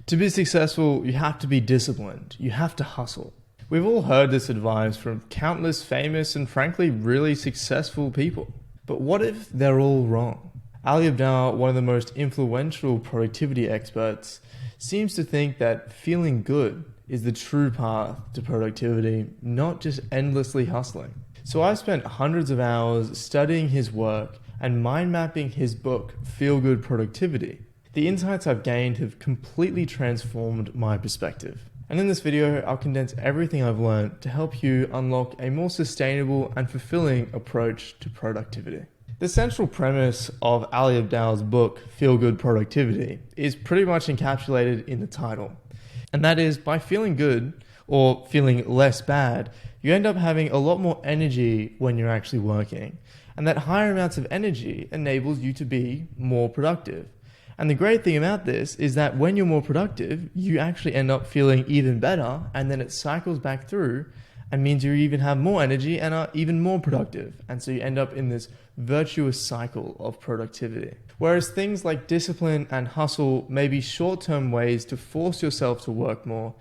To be successful, you have to be disciplined. You have to hustle. We've all heard this advice from countless famous and frankly really successful people. But what if they're all wrong? Ali Abdaal, one of the most influential productivity experts, seems to think that feeling good is the true path to productivity, not just endlessly hustling. So I've spent hundreds of hours studying his work and mind mapping his book, Feel Good Productivity. The insights I've gained have completely transformed my perspective. And in this video, I'll condense everything I've learned to help you unlock a more sustainable and fulfilling approach to productivity. The central premise of Ali Abdaal's book, Feel Good Productivity, is pretty much encapsulated in the title. And that is, by feeling good or feeling less bad, you end up having a lot more energy when you're actually working. And that higher amounts of energy enables you to be more productive. And the great thing about this is that when you're more productive, you actually end up feeling even better, and then it cycles back through and means you even have more energy and are even more productive. And so you end up in this virtuous cycle of productivity. Whereas things like discipline and hustle may be short-term ways to force yourself to work more,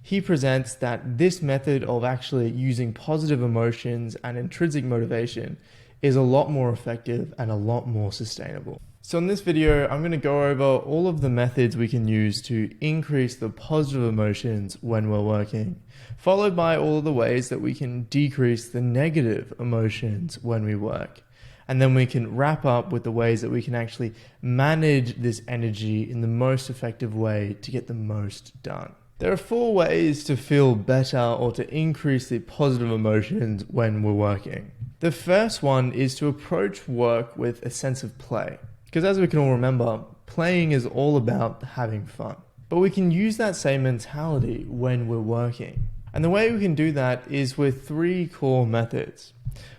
he presents that this method of actually using positive emotions and intrinsic motivation is a lot more effective and a lot more sustainable. So in this video, I'm going to go over all of the methods we can use to increase the positive emotions when we're working, followed by all of the ways that we can decrease the negative emotions when we work. And then we can wrap up with the ways that we can actually manage this energy in the most effective way to get the most done. There are 4 ways to feel better or to increase the positive emotions when we're working. The first one is to approach work with a sense of play. Because as we can all remember, playing is all about having fun. But we can use that same mentality when we're working. And the way we can do that is with 3 core methods.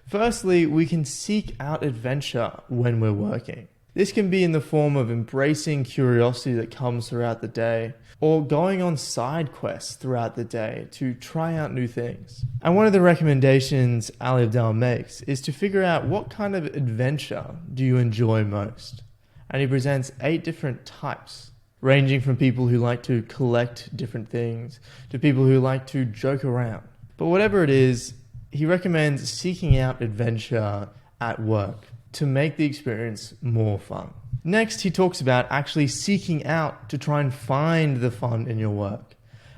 Firstly, we can seek out adventure when we're working. This can be in the form of embracing curiosity that comes throughout the day, or going on side quests throughout the day to try out new things. And one of the recommendations Ali Abdaal makes is to figure out what kind of adventure do you enjoy most. And he presents 8 different types, ranging from people who like to collect different things to people who like to joke around. But whatever it is, he recommends seeking out adventure at work to make the experience more fun. Next, he talks about actually seeking out to try and find the fun in your work.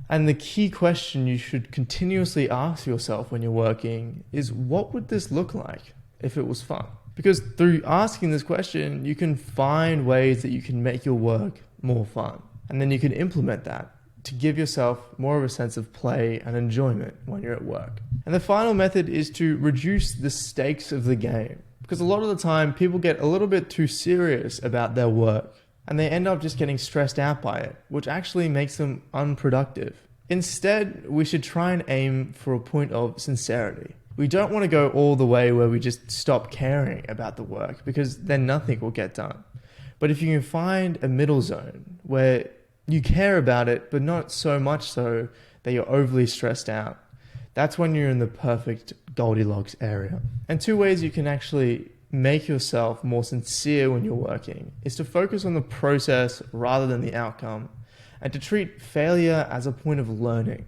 And the key question you should continuously ask yourself when you're working is, what would this look like if it was fun? Because through asking this question, you can find ways that you can make your work more fun. And then you can implement that to give yourself more of a sense of play and enjoyment when you're at work. And the final method is to reduce the stakes of the game. Because a lot of the time, people get a little bit too serious about their work and they end up just getting stressed out by it, which actually makes them unproductive. Instead, we should try and aim for a point of sincerity. We don't want to go all the way where we just stop caring about the work, because then nothing will get done. But if you can find a middle zone where you care about it, but not so much so that you're overly stressed out, that's when you're in the perfect Goldilocks area. And 2 ways you can actually make yourself more sincere when you're working is to focus on the process rather than the outcome, and to treat failure as a point of learning.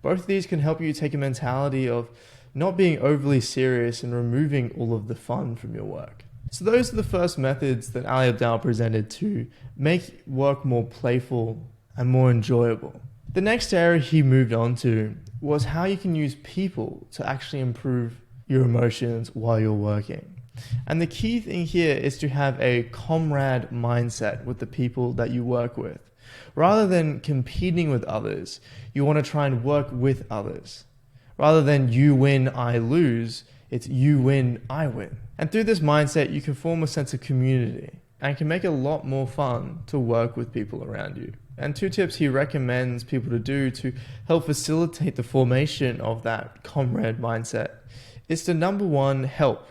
Both of these can help you take a mentality of not being overly serious and removing all of the fun from your work. So those are the first methods that Ali Abdaal presented to make work more playful and more enjoyable. The next area he moved on to was how you can use people to actually improve your emotions while you're working. And the key thing here is to have a comrade mindset with the people that you work with. Rather than competing with others, you want to try and work with others. Rather than you win, I lose, it's you win, I win. And through this mindset, you can form a sense of community and can make it a lot more fun to work with people around you. And 2 tips he recommends people to do to help facilitate the formation of that comrade mindset is to, number 1, help.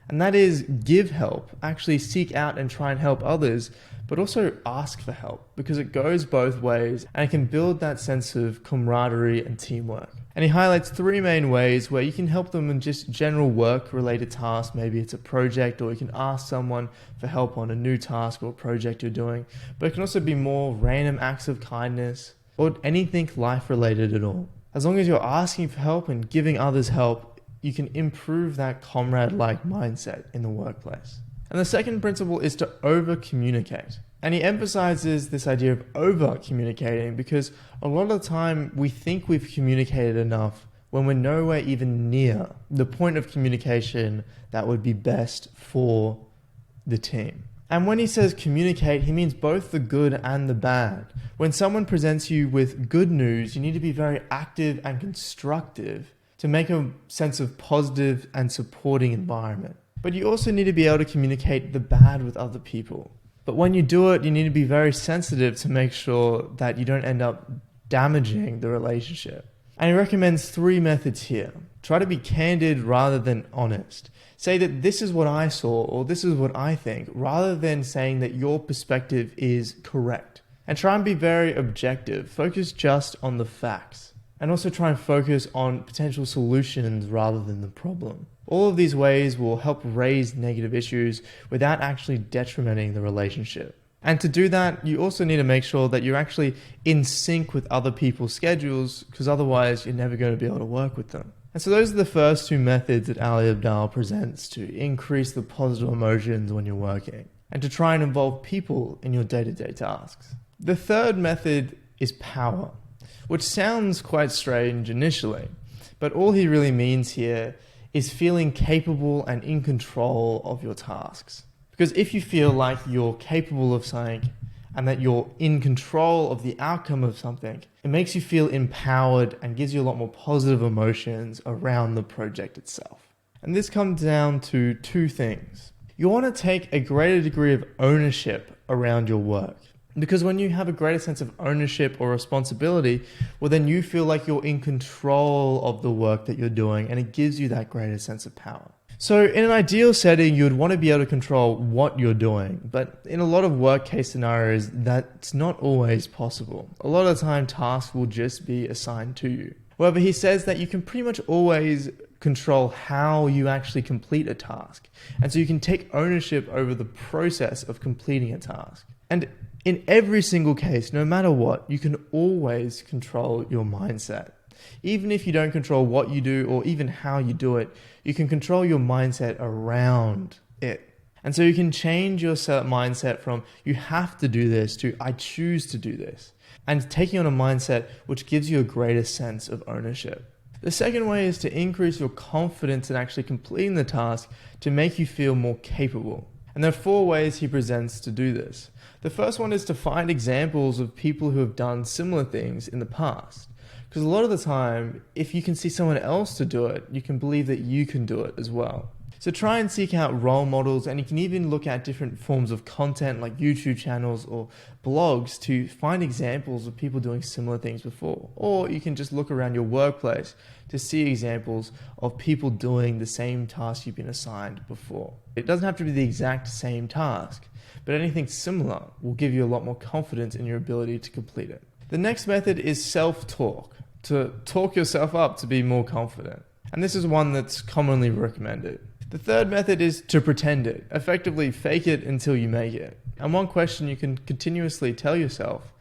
And that is give help, actually seek out and try and help others, but also ask for help, because it goes both ways and it can build that sense of camaraderie and teamwork. And he highlights 3 main ways where you can help them in just general work-related tasks. Maybe it's a project, or you can ask someone for help on a new task or project you're doing. But it can also be more random acts of kindness or anything life-related at all. As long as you're asking for help and giving others help, you can improve that comrade-like mindset in the workplace. And the second principle is to over-communicate. And he emphasizes this idea of over-communicating because a lot of the time we think we've communicated enough when we're nowhere even near the point of communication that would be best for the team. And when he says communicate, he means both the good and the bad. When someone presents you with good news, you need to be very active and constructive to make a sense of positive and supporting environment. But you also need to be able to communicate the bad with other people. But when you do it, you need to be very sensitive to make sure that you don't end up damaging the relationship. And he recommends 3 methods here. Try to be candid rather than honest. Say that this is what I saw or this is what I think, rather than saying that your perspective is correct. And try and be very objective. Focus just on the facts. And also try and focus on potential solutions rather than the problem. All of these ways will help raise negative issues without actually detrimenting the relationship. And to do that, you also need to make sure that you're actually in sync with other people's schedules, because otherwise you're never going to be able to work with them. And so those are the first 2 methods that Ali Abdaal presents to increase the positive emotions when you're working and to try and involve people in your day-to-day tasks. The third method is power, which sounds quite strange initially, but all he really means here is feeling capable and in control of your tasks. Because if you feel like you're capable of something and that you're in control of the outcome of something, it makes you feel empowered and gives you a lot more positive emotions around the project itself. And this comes down to 2 things. You want to take a greater degree of ownership around your work. Because when you have a greater sense of ownership or responsibility, well, then you feel like you're in control of the work that you're doing, and it gives you that greater sense of power. So in an ideal setting, you would want to be able to control what you're doing. But in a lot of work case scenarios, that's not always possible. A lot of the time, tasks will just be assigned to you. However, he says that you can pretty much always control how you actually complete a task. And so you can take ownership over the process of completing a task. And in every single case, no matter what, you can always control your mindset. Even if you don't control what you do or even how you do it, you can control your mindset around it. And so you can change your mindset from you have to do this to I choose to do this. And taking on a mindset which gives you a greater sense of ownership. The second way is to increase your confidence in actually completing the task to make you feel more capable. And there are 4 ways he presents to do this. The first one is to find examples of people who have done similar things in the past. Because a lot of the time, if you can see someone else to do it, you can believe that you can do it as well. So try and seek out role models, and you can even look at different forms of content like YouTube channels or blogs to find examples of people doing similar things before. Or you can just look around your workplace to see examples of people doing the same task you've been assigned before. It doesn't have to be the exact same task, but anything similar will give you a lot more confidence in your ability to complete it. The next method is self-talk, to talk yourself up to be more confident. And this is one that's commonly recommended. The third method is to pretend it, effectively fake it until you make it. And one question you can continuously tell yourself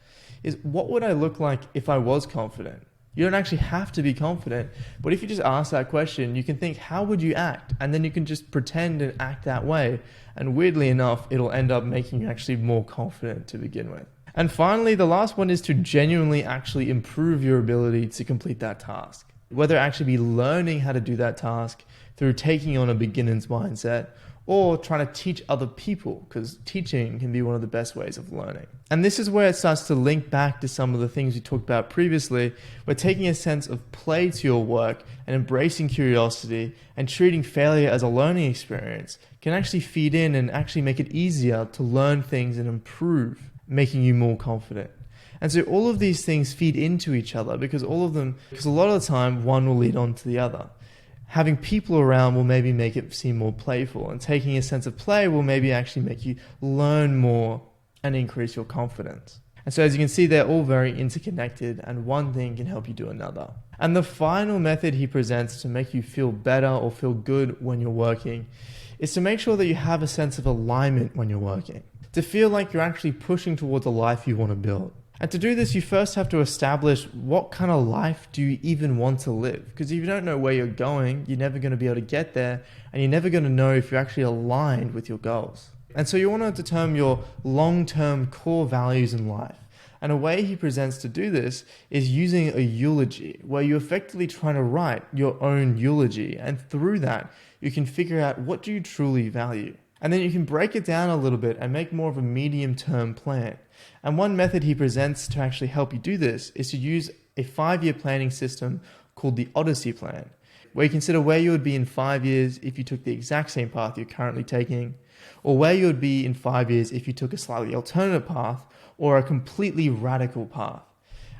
is, what would I look like if I was confident? You don't actually have to be confident, but if you just ask that question, you can think, how would you act? And then you can just pretend and act that way. And weirdly enough, it'll end up making you actually more confident to begin with. And finally, the last one is to genuinely actually improve your ability to complete that task. Whether it actually be learning how to do that task through taking on a beginner's mindset, or trying to teach other people, because teaching can be one of the best ways of learning. And this is where it starts to link back to some of the things we talked about previously, where taking a sense of play to your work and embracing curiosity and treating failure as a learning experience can actually feed in and actually make it easier to learn things and improve, making you more confident. And so all of these things feed into each other because a lot of the time one will lead on to the other. Having people around will maybe make it seem more playful, and taking a sense of play will maybe actually make you learn more and increase your confidence. And so as you can see, they're all very interconnected, and one thing can help you do another. And the final method he presents to make you feel better or feel good when you're working is to make sure that you have a sense of alignment when you're working, to feel like you're actually pushing towards a life you want to build. And to do this, you first have to establish what kind of life do you even want to live? Because if you don't know where you're going, you're never going to be able to get there, and you're never going to know if you're actually aligned with your goals. And so you want to determine your long-term core values in life. And a way he presents to do this is using a eulogy, where you're effectively trying to write your own eulogy. And through that, you can figure out what do you truly value. And then you can break it down a little bit and make more of a medium-term plan. And one method he presents to actually help you do this is to use a 5-year planning system called the Odyssey Plan, where you consider where you would be in 5 years if you took the exact same path you're currently taking, or where you would be in 5 years if you took a slightly alternative path or a completely radical path.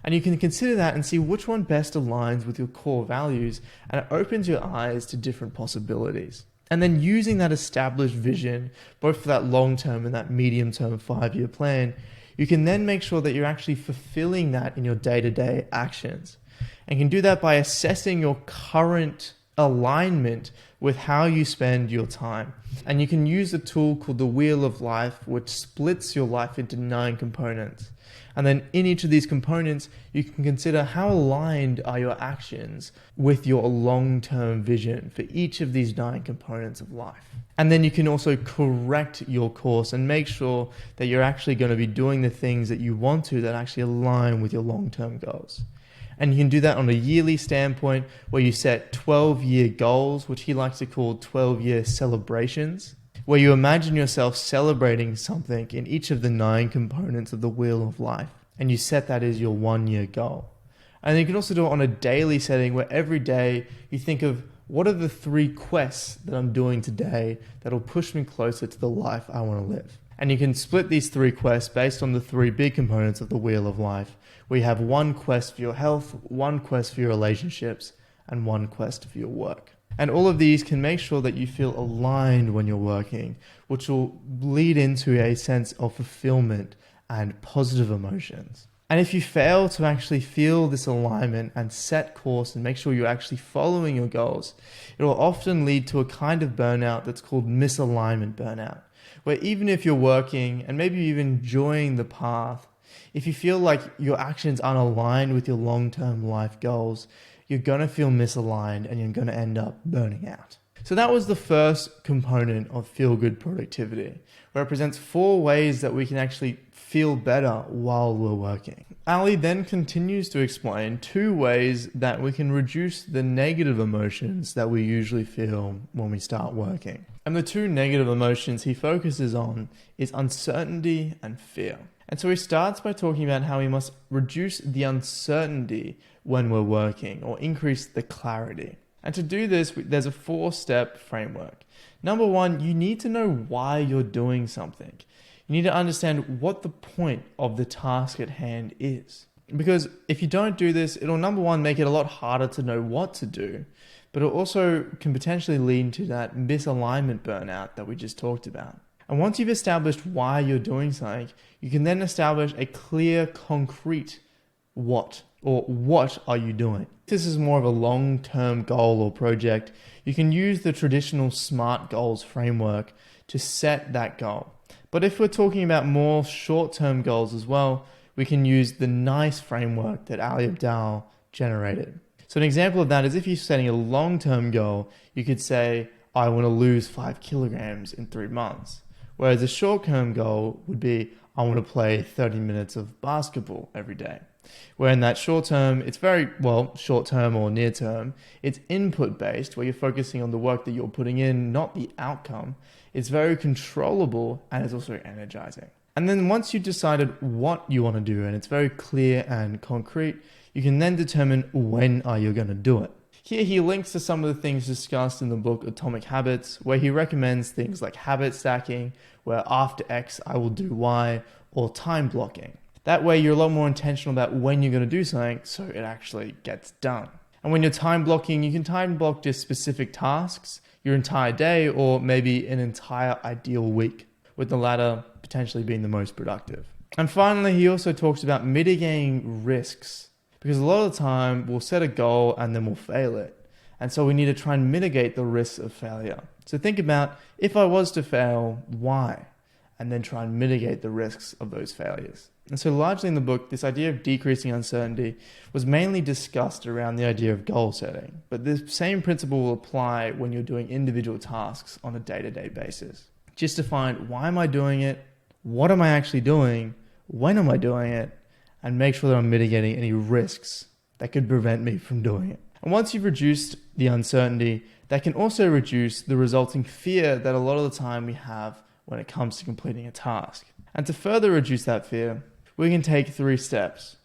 And you can consider that and see which one best aligns with your core values, and it opens your eyes to different possibilities. And then using that established vision, both for that long-term and that medium-term 5-year plan, you can then make sure that you're actually fulfilling that in your day-to-day actions. And you can do that by assessing your current alignment with how you spend your time. And you can use a tool called the Wheel of Life, which splits your life into 9 components. And then in each of these components, you can consider how aligned are your actions with your long-term vision for each of these 9 components of life. And then you can also correct your course and make sure that you're actually going to be doing the things that you want to that actually align with your long-term goals. And you can do that on a yearly standpoint, where you set 12-year goals, which he likes to call 12-year celebrations, where you imagine yourself celebrating something in each of the 9 components of the Wheel of Life, and you set that as your 1-year goal. And you can also do it on a daily setting, where every day you think of what are the 3 quests that I'm doing today that'll push me closer to the life I want to live. And you can split these 3 quests based on the 3 big components of the Wheel of Life, where you have 1 quest for your health, 1 quest for your relationships, and 1 quest for your work. And all of these can make sure that you feel aligned when you're working, which will lead into a sense of fulfillment and positive emotions. And if you fail to actually feel this alignment and set course and make sure you're actually following your goals, it will often lead to a kind of burnout that's called misalignment burnout, where even if you're working and maybe you're even enjoying the path, if you feel like your actions aren't aligned with your long-term life goals, you're going to feel misaligned and you're going to end up burning out. So that was the first component of feel-good productivity, where it presents 4 ways that we can actually feel better while we're working. Ali then continues to explain 2 ways that we can reduce the negative emotions that we usually feel when we start working. And the 2 negative emotions he focuses on is uncertainty and fear. And so he starts by talking about how we must reduce the uncertainty when we're working, or increase the clarity. And to do this, there's a 4-step framework. Number 1, you need to know why you're doing something. You need to understand what the point of the task at hand is. Because if you don't do this, it'll, number 1, make it a lot harder to know what to do, but it also can potentially lead to that misalignment burnout that we just talked about. And once you've established why you're doing something, you can then establish a clear, concrete what, or what are you doing? If this is more of a long-term goal or project, you can use the traditional SMART goals framework to set that goal. But if we're talking about more short-term goals as well, we can use the NICE framework that Ali Abdaal generated. So an example of that is if you're setting a long-term goal, you could say, I want to lose 5 kilograms in 3 months. Whereas a short-term goal would be, I want to play 30 minutes of basketball every day. Where in that short term, it's very, short term or near term, it's input based, where you're focusing on the work that you're putting in, not the outcome. It's very controllable and it's also energizing. And then once you've decided what you want to do and it's very clear and concrete, you can then determine when are you going to do it. Here he links to some of the things discussed in the book Atomic Habits, where he recommends things like habit stacking, where after X I will do Y, or time blocking. That way you're a lot more intentional about when you're going to do something so it actually gets done. And when you're time blocking, you can time block just specific tasks, your entire day, or maybe an entire ideal week, with the latter potentially being the most productive. And finally, he also talks about mitigating risks. because a lot of the time we'll set a goal and then we'll fail it. And so we need to try and mitigate the risks of failure. So think about, if I was to fail, why? And then try and mitigate the risks of those failures. And so largely in the book, this idea of decreasing uncertainty was mainly discussed around the idea of goal setting. But the same principle will apply when you're doing individual tasks on a day-to-day basis. Just to find, why am I doing it? What am I actually doing? When am I doing it? And make sure that I'm mitigating any risks that could prevent me from doing it. And once you've reduced the uncertainty, that can also reduce the resulting fear that a lot of the time we have when it comes to completing a task. And to further reduce that fear, we can take 3 steps.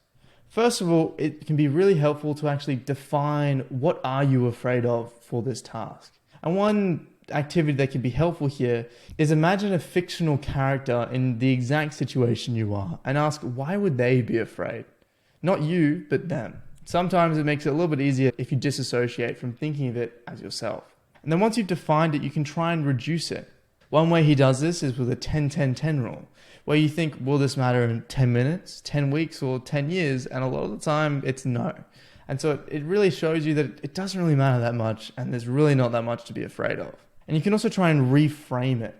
First of all, it can be really helpful to actually define, what are you afraid of for this task? And one activity that can be helpful here is imagine a fictional character in the exact situation you are and ask, why would they be afraid? Not you, but them. Sometimes it makes it a little bit easier if you disassociate from thinking of it as yourself. And then once you've defined it, you can try and reduce it. One way he does this is with a 10-10-10 rule, where you think, will this matter in 10 minutes, 10 weeks, or 10 years? And a lot of the time, it's no. And so it really shows you that it doesn't really matter that much, and there's really not that much to be afraid of. And you can also try and reframe it.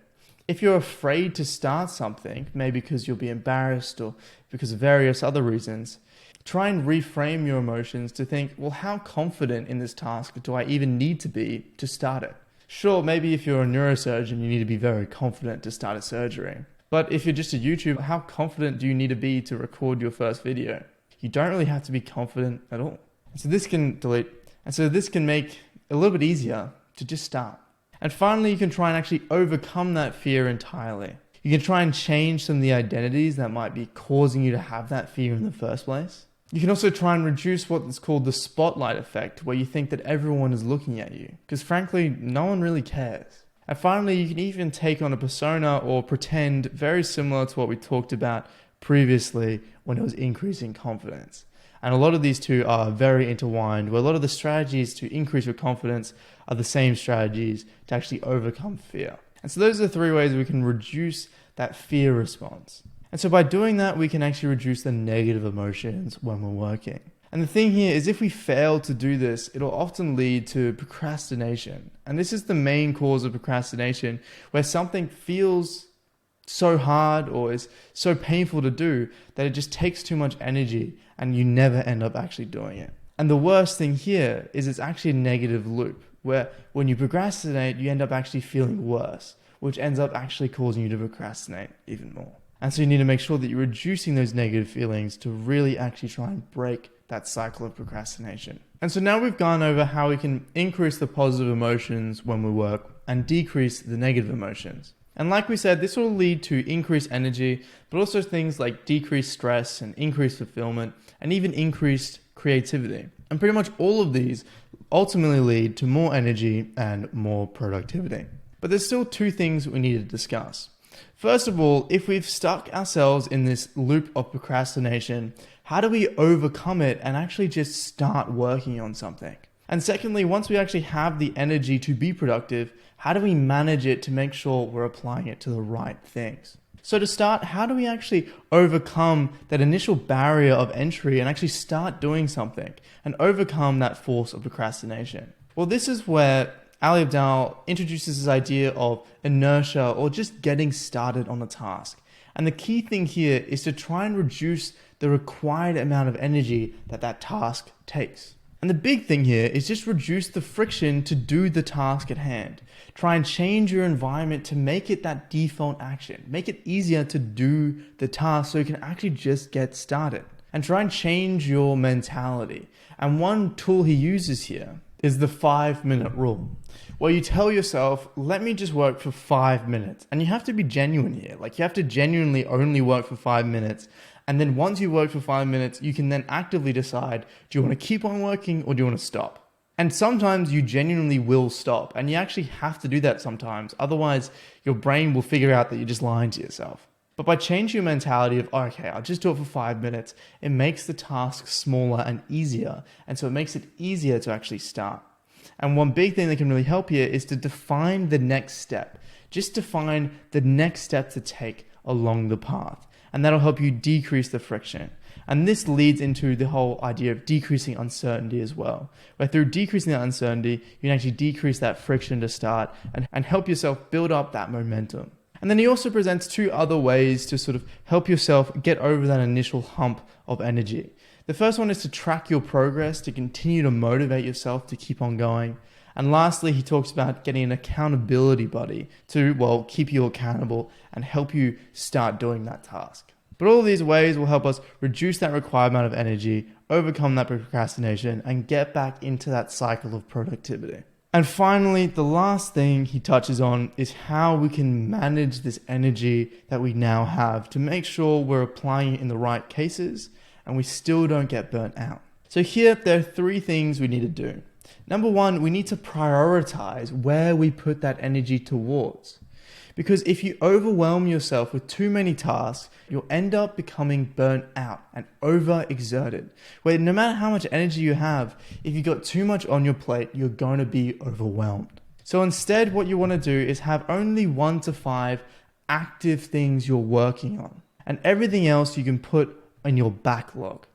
If you're afraid to start something, maybe because you'll be embarrassed or because of various other reasons, try and reframe your emotions to think, well, how confident in this task do I even need to be to start it? Sure, maybe if you're a neurosurgeon, you need to be very confident to start a surgery. But if you're just a YouTuber, how confident do you need to be to record your first video? You don't really have to be confident at all. So this can make it a little bit easier to just start. And finally, you can try and actually overcome that fear entirely. You can try and change some of the identities that might be causing you to have that fear in the first place. You can also try and reduce what is called the spotlight effect, where you think that everyone is looking at you, because frankly, no one really cares. And finally, you can even take on a persona or pretend very similar to what we talked about previously when it was increasing confidence. And a lot of these two are very intertwined, where a lot of the strategies to increase your confidence are the same strategies to actually overcome fear. And so those are the 3 ways we can reduce that fear response. And so by doing that, we can actually reduce the negative emotions when we're working. And the thing here is, if we fail to do this, it'll often lead to procrastination. And this is the main cause of procrastination, where something feels so hard or is so painful to do that it just takes too much energy and you never end up actually doing it. And the worst thing here is it's actually a negative loop, where when you procrastinate, you end up actually feeling worse, which ends up actually causing you to procrastinate even more. And so you need to make sure that you're reducing those negative feelings to really actually try and break that cycle of procrastination. And so now we've gone over how we can increase the positive emotions when we work and decrease the negative emotions. And like we said, this will lead to increased energy, but also things like decreased stress and increased fulfillment and even increased creativity. And pretty much all of these ultimately lead to more energy and more productivity. But there's still 2 things we need to discuss. First of all, if we've stuck ourselves in this loop of procrastination, how do we overcome it and actually just start working on something? And secondly, once we actually have the energy to be productive, how do we manage it to make sure we're applying it to the right things? So to start, how do we actually overcome that initial barrier of entry and actually start doing something and overcome that force of procrastination? Well, this is where Ali Abdaal introduces this idea of inertia, or just getting started on a task. And the key thing here is to try and reduce the required amount of energy that task takes. And the big thing here is just reduce the friction to do the task at hand. Try and change your environment to make it that default action. Make it easier to do the task so you can actually just get started. And try and change your mentality. And one tool he uses here is the 5-minute rule, where you tell yourself, let me just work for 5 minutes. And you have to be genuine here. Like, you have to genuinely only work for 5 minutes. And then once you work for 5 minutes, you can then actively decide, do you want to keep on working or do you want to stop? And sometimes you genuinely will stop, and you actually have to do that sometimes. Otherwise, your brain will figure out that you're just lying to yourself. But by changing your mentality of, okay, I'll just do it for 5 minutes, it makes the task smaller and easier. And so it makes it easier to actually start. And one big thing that can really help here is to define the next step. Just define the next step to take along the path. And that'll help you decrease the friction. And this leads into the whole idea of decreasing uncertainty as well, where through decreasing that uncertainty, you can actually decrease that friction to start and help yourself build up that momentum. And then he also presents two other ways to sort of help yourself get over that initial hump of energy. The first one is to track your progress, to continue to motivate yourself to keep on going. And lastly, he talks about getting an accountability buddy to, well, keep you accountable and help you start doing that task. But all of these ways will help us reduce that required amount of energy, overcome that procrastination, and get back into that cycle of productivity. And finally, the last thing he touches on is how we can manage this energy that we now have to make sure we're applying it in the right cases and we still don't get burnt out. So here, there are three things we need to do. Number one, we need to prioritize where we put that energy towards. Because if you overwhelm yourself with too many tasks, you'll end up becoming burnt out and overexerted. Where no matter how much energy you have, if you've got too much on your plate, you're going to be overwhelmed. So instead, what you want to do is have only 1 to 5 active things you're working on. And everything else you can put in your backlog.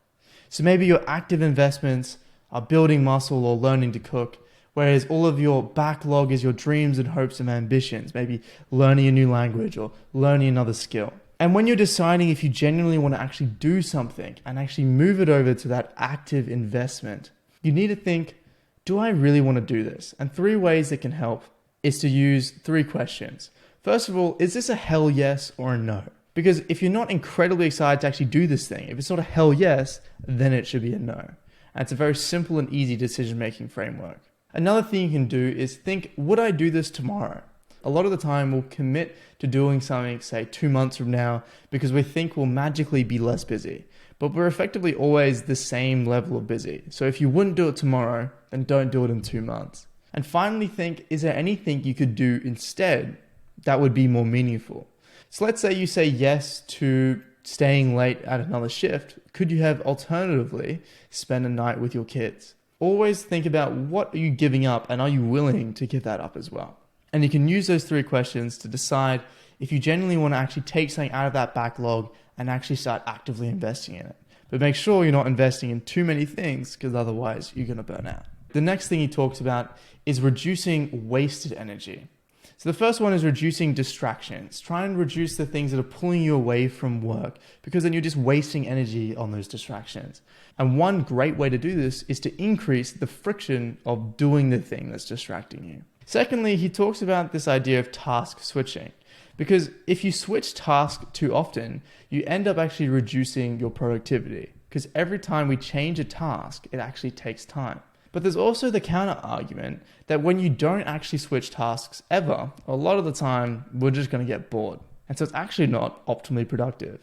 So maybe your active investments are building muscle or learning to cook, whereas all of your backlog is your dreams and hopes and ambitions, maybe learning a new language or learning another skill. And when you're deciding if you genuinely want to actually do something and actually move it over to that active investment, you need to think, do I really want to do this? And 3 ways that can help is to use 3 questions. First of all, is this a hell yes or a no? Because if you're not incredibly excited to actually do this thing, if it's not a hell yes, then it should be a no. And it's a very simple and easy decision-making framework. Another thing you can do is think, would I do this tomorrow? A lot of the time we'll commit to doing something, say 2 months from now, because we think we'll magically be less busy. But we're effectively always the same level of busy. So if you wouldn't do it tomorrow, then don't do it in 2 months. And finally think, is there anything you could do instead that would be more meaningful? So let's say you say yes to staying late at another shift. Could you have alternatively spent a night with your kids? Always think about what are you giving up and are you willing to give that up as well? And you can use those 3 questions to decide if you genuinely want to actually take something out of that backlog and actually start actively investing in it. But make sure you're not investing in too many things because otherwise you're going to burn out. The next thing he talks about is reducing wasted energy. So the first one is reducing distractions. Try and reduce the things that are pulling you away from work because then you're just wasting energy on those distractions. And one great way to do this is to increase the friction of doing the thing that's distracting you. Secondly, he talks about this idea of task switching. Because if you switch tasks too often, you end up actually reducing your productivity. Because every time we change a task, it actually takes time. But there's also the counter argument that when you don't actually switch tasks ever, a lot of the time, we're just going to get bored. And so it's actually not optimally productive.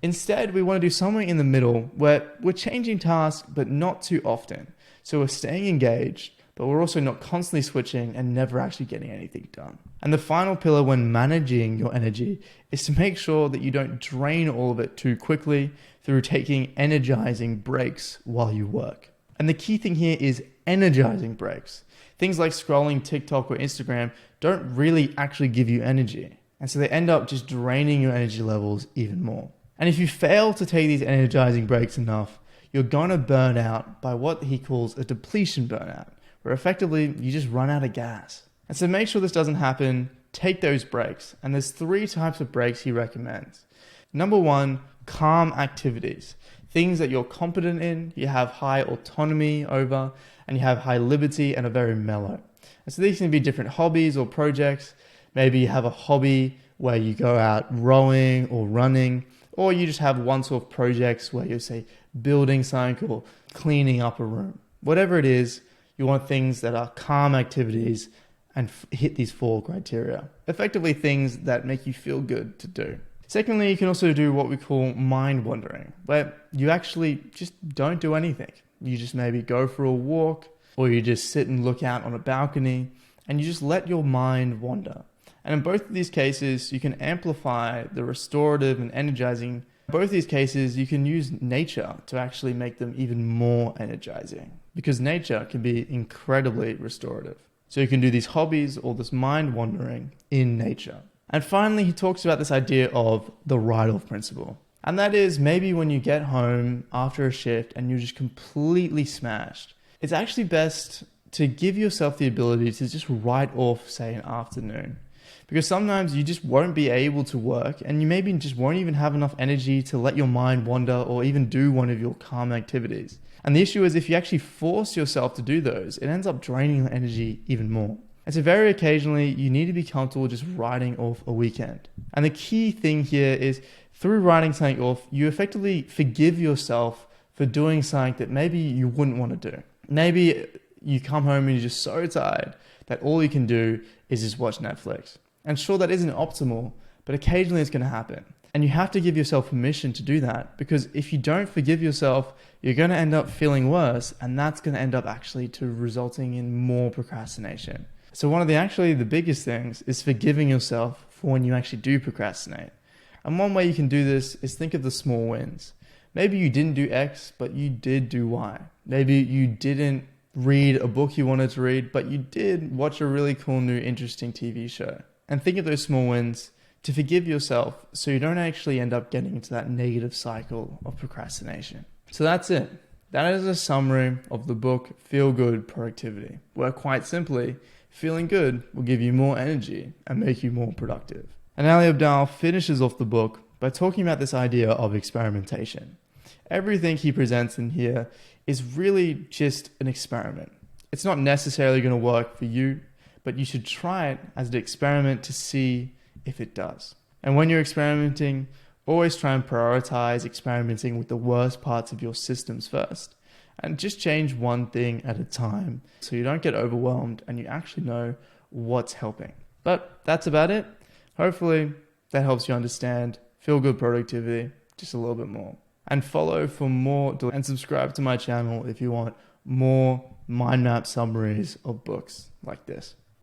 Instead, we want to do something in the middle where we're changing tasks, but not too often. So we're staying engaged, but we're also not constantly switching and never actually getting anything done. And the final pillar when managing your energy is to make sure that you don't drain all of it too quickly through taking energizing breaks while you work. And the key thing here is energizing breaks. Things like scrolling TikTok or Instagram don't really actually give you energy. And so they end up just draining your energy levels even more. And if you fail to take these energizing breaks enough, you're going to burn out by what he calls a depletion burnout, where effectively you just run out of gas. And so make sure this doesn't happen, take those breaks. And there's 3 types of breaks he recommends. Number 1, calm activities. Things that you're competent in, you have high autonomy over, and you have high liberty and are very mellow. And so these can be different hobbies or projects. Maybe you have a hobby where you go out rowing or running, or you just have one-off projects where you're, say, building something or cleaning up a room. Whatever it is, you want things that are calm activities and hit these 4 criteria. Effectively things that make you feel good to do. Secondly, you can also do what we call mind wandering, where you actually just don't do anything. You just maybe go for a walk, or you just sit and look out on a balcony, and you just let your mind wander. And in both of these cases, you can amplify the restorative and energizing. In both these cases, you can use nature to actually make them even more energizing, because nature can be incredibly restorative. So you can do these hobbies or this mind wandering in nature. And finally, he talks about this idea of the write-off principle. And that is maybe when you get home after a shift and you're just completely smashed, it's actually best to give yourself the ability to just write off, say, an afternoon. Because sometimes you just won't be able to work and you maybe just won't even have enough energy to let your mind wander or even do one of your calm activities. And the issue is if you actually force yourself to do those, it ends up draining your energy even more. And so very occasionally, you need to be comfortable just writing off a weekend. And the key thing here is through writing something off, you effectively forgive yourself for doing something that maybe you wouldn't want to do. Maybe you come home and you're just so tired that all you can do is just watch Netflix. And sure, that isn't optimal, but occasionally it's going to happen. And you have to give yourself permission to do that, because if you don't forgive yourself, you're going to end up feeling worse, and that's going to end up actually to resulting in more procrastination. So one of the biggest things is forgiving yourself for when you actually do procrastinate. And one way you can do this is think of the small wins. Maybe you didn't do X, but you did do Y. Maybe you didn't read a book you wanted to read, but you did watch a really cool new interesting TV show. And think of those small wins to forgive yourself so you don't actually end up getting into that negative cycle of procrastination. So that's it. That is a summary of the book Feel Good Productivity, where quite simply, feeling good will give you more energy and make you more productive. And Ali Abdaal finishes off the book by talking about this idea of experimentation. Everything he presents in here is really just an experiment. It's not necessarily going to work for you, but you should try it as an experiment to see if it does. And when you're experimenting, always try and prioritize experimenting with the worst parts of your systems first. And just change one thing at a time so you don't get overwhelmed and you actually know what's helping. But that's about it. Hopefully that helps you understand Feel Good Productivity just a little bit more. And follow for more and subscribe to my channel if you want more mind map summaries of books like this.